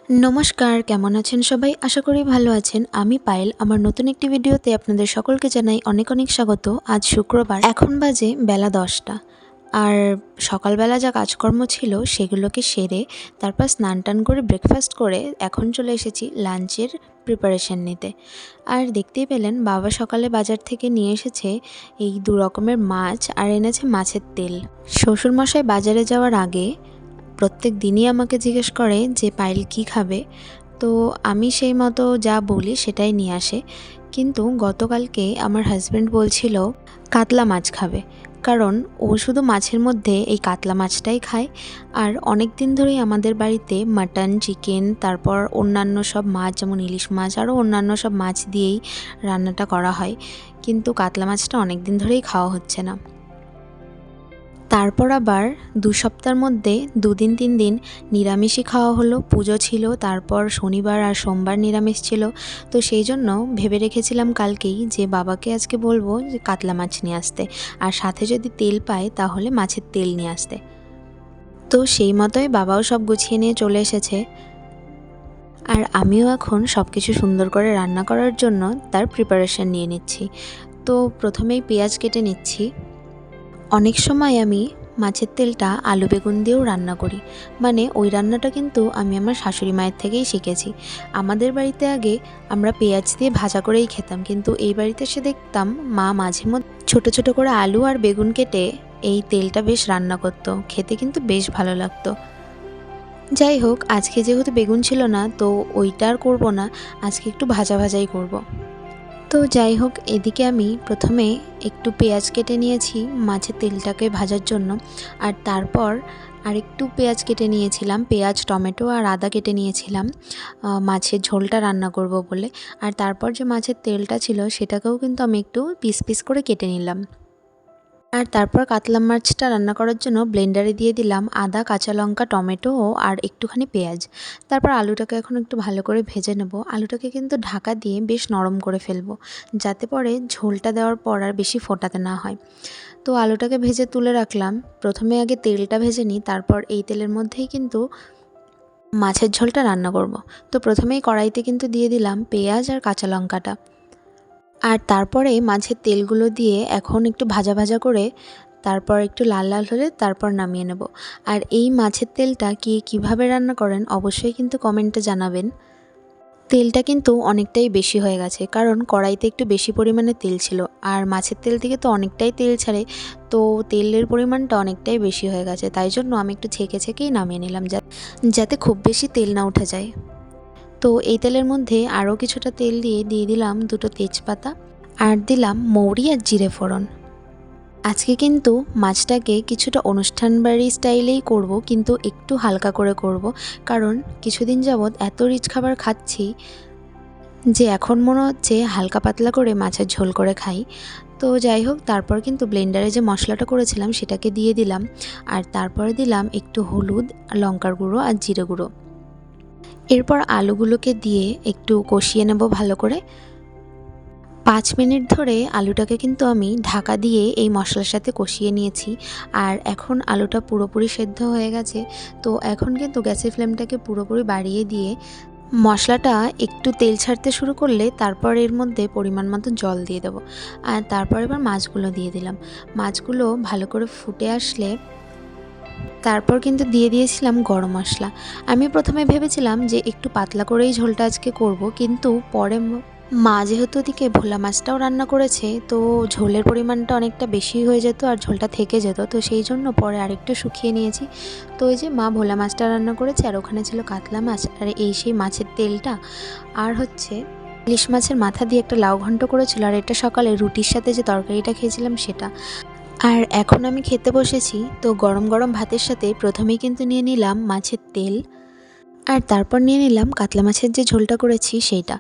नमस्कार केमन आছেন सबाई आशा करी भालो आছেন। आमी पायल आमार नतून एकटी भिडियोते आपनादेर सकलके जानाई अनेक अनेक स्वागत। आज शुक्रवार एखन बाजे बेला 10टा আর সকালবেলা যা কাজকর্ম ছিল সেগুলোকে সেরে তারপর স্নান টান করে ব্রেকফাস্ট করে এখন চলে এসেছি লাঞ্চের প্রিপারেশন নিতে। আর দেখতেই পেলেন বাবা সকালে বাজার থেকে নিয়ে এসেছে এই দু রকমের মাছ আর এনেছে মাছের তেল। শ্বশুরমশাই বাজারে যাওয়ার আগে प्रत्येक दिनই আমাকে জিজ্ঞেস করে যে পায়েল কি খাবে, তো আমি সেই মতো যা বলি সেটাই নিয়ে আসে। কিন্তু গতকালকে আমার হাজব্যান্ড বলছিল কাতলা মাছ খাবে, কারণ ও শুধু মাছের মধ্যে এই কাতলা মাছটাই খায়। আর অনেক দিন ধরেই আমাদের বাড়িতে মাটন, চিকেন, তারপর অন্যান্য সব মাছ যেমন ইলিশ মাছ আরও অন্যান্য সব মাছ দিয়েই রান্নাটা করা হয়, কিন্তু কাতলা মাছটা অনেক দিন ধরেই খাওয়া হচ্ছে না। তারপর আবার 2 সপ্তাহের মধ্যে 2 দিন 3 দিন নিরামিষই খাওয়া হলো। পুজো ছিল, তারপর শনিবার আর সোমবার নিরামিষ ছিল। তো সেই জন্য ভেবে রেখেছিলাম কালকেই যে বাবাকে আজকে বলবো যে কাতলা মাছ নিয়ে আসতে, আর সাথে যদি তেল পায় তাহলে মাছের তেল নিয়ে আসতে। তো সেই মতোই বাবাও সব গুছিয়ে নিয়ে চলে এসেছে। আর আমিও এখন সব কিছু সুন্দর করে রান্না করার জন্য তার প্রিপারেশন নিয়ে নিচ্ছি। তো প্রথমেই পেঁয়াজ কেটে নিচ্ছি। অনেক সময় আমি মাছের তেলটা আলু বেগুন দিয়েও রান্না করি, মানে ওই রান্নাটা কিন্তু আমি আমার শাশুড়ি মায়ের থেকেই শিখেছি। আমাদের বাড়িতে আগে আমরা পেঁয়াজ দিয়ে ভাজা করেই খেতাম, কিন্তু এই বাড়িতে এসে দেখতাম মা মাঝে মধ্যে ছোটো ছোটো করে আলু আর বেগুন কেটে এই তেলটা বেশ রান্না করতো, খেতে কিন্তু বেশ ভালো লাগতো। যাই হোক, আজকে যেহেতু বেগুন ছিল না তো ওইটা আর করবো না, আজকে একটু ভাজা ভাজাই করব। তো যাই হোক, এদিকে আমি প্রথমে একটু পেঁয়াজ কেটে নিয়েছি মাছের তেলটাকে ভাজার জন্য, আর তারপর আরেকটু পেঁয়াজ কেটে নিয়েছিলাম, পেঁয়াজ, টমেটো আর আদা কেটে নিয়েছিলাম মাছের ঝোলটা রান্না করব বলে। আর তারপর যে মাছের তেলটা ছিল সেটাকেও কিন্তু আমি একটু পিস পিস করে কেটে নিলাম। আর তারপর কাতলা মাছটা রান্না করার জন্য ব্লেন্ডারে দিয়ে দিলাম আদা, কাঁচা লঙ্কা, টমেটো আর একটুখানি পেঁয়াজ। তারপর আলুটাকে এখন একটু ভালো করে ভেজে নেব। আলুটাকে কিন্তু ঢাকা দিয়ে বেশ নরম করে ফেলবো, যাতে পরে ঝোলটা দেওয়ার পর আর বেশি ফোটাতে না হয়। তো আলুটাকে ভেজে তুলে রাখলাম। প্রথমে আগে তেলটা ভেজে নিই, তারপর এই তেলের মধ্যেই কিন্তু মাছের ঝোলটা রান্না করব। তো প্রথমেই কড়াইতে কিন্তু দিয়ে দিলাম পেঁয়াজ আর কাঁচা লঙ্কাটা, আর তারপরে মাছের তেলগুলো দিয়ে এখন একটু ভাজা ভাজা করে তারপর একটু লাল লাল হলে তারপর নামিয়ে নেব। আর এই মাছের তেলটা কীভাবে রান্না করেন অবশ্যই কিন্তু কমেন্টে জানাবেন। তেলটা কিন্তু অনেকটাই বেশি হয়ে গেছে, কারণ কড়াইতে একটু বেশি পরিমাণে তেল ছিল, আর মাছের তেল থেকে তো অনেকটাই তেল ছাড়ে, তো তেলের পরিমাণটা অনেকটাই বেশি হয়ে গেছে। তাই জন্য আমি একটু ছেঁকে ছেঁকেই নামিয়ে নিলাম, যাতে খুব বেশি তেল না উঠে যায়। তো এই তেলের মধ্যে আরও কিছুটা তেল দিয়ে দিলাম 2টো তেজপাতা, আর দিলাম মৌরি আর জিরে ফোড়ন। আজকে কিন্তু মাছটাকে কিছুটা অনুষ্ঠান বাড়ি স্টাইলেই করব, কিন্তু একটু হালকা করে করব, কারণ কিছুদিন যাবৎ এত রিচ খাবার খাচ্ছি যে এখন মনে হচ্ছে হালকা পাতলা করে মাছের ঝোল করে খাই। তো যাই হোক, তারপর কিন্তু ব্লেন্ডারে যে মশলাটা করেছিলাম সেটাকে দিয়ে দিলাম, আর তারপরে দিলাম একটু হলুদ, লঙ্কার গুঁড়ো আর জিরে গুঁড়ো। এরপর আলুগুলোকে দিয়ে একটু কষিয়ে নেব ভালো করে। 5 মিনিট ধরে আলুটাকে কিন্তু আমি ঢাকা দিয়ে এই মশলার সাথে কষিয়ে নিয়েছি। আর এখন আলুটা পুরোপুরি সেদ্ধ হয়ে গেছে। তো এখন কিন্তু গ্যাসের ফ্লেমটাকে পুরোপুরি বাড়িয়ে দিয়ে মশলাটা একটু তেল ছাড়তে শুরু করলে তারপর এর মধ্যে পরিমাণ মতো জল দিয়ে দেবো। আর তারপর এবার মাছগুলো দিয়ে দিলাম। মাছগুলো ভালো করে ফুটে আসলে তারপর কিন্তু দিয়ে দিয়েছিলাম গরম মশলা। আমি প্রথমে ভেবেছিলাম যে একটু পাতলা করেই ঝোলটা আজকে করব, কিন্তু পরে মা যেহেতু ওদিকে ভোলা মাছটাও রান্না করেছে, তো ঝোলের পরিমাণটা অনেকটা বেশি হয়ে যেত আর ঝোলটা থেকে যেত, তো সেই জন্য পরে আরেকটু শুকিয়ে নিয়েছি। তো ওই যে মা ভোলা মাছটা রান্না করেছে, আর ওখানে ছিল কাতলা মাছ, আর এই সেই মাছের তেলটা, আর হচ্ছে ইলিশ মাছের মাথা দিয়ে একটা লাউ ঘন্ট করেছিল, আর এটা সকালে রুটির সাথে যে তরকারিটা খেয়েছিলাম সেটা। আর এখন আমি খেতে বসেছি। তো গরম গরম ভাতের সাথে প্রথমেই কিন্তু নিয়ে নিলাম মাছের তেল, আর তারপর নিয়ে নিলাম কাতলা মাছের যে ঝোলটা করেছি সেইটা।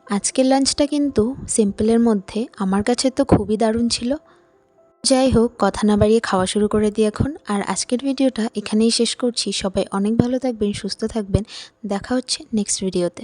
আজকের লাঞ্চটা কিন্তু সিম্পলের মধ্যে আমার কাছে তো খুবই দারুণ ছিল। যাই হোক, কথা না বাড়িয়ে খাওয়া শুরু করে দিই এখন। আর আজকের ভিডিওটা এখানেই শেষ করছি। সবাই অনেক ভালো থাকবেন, সুস্থ থাকবেন। দেখা হচ্ছে নেক্সট ভিডিওতে।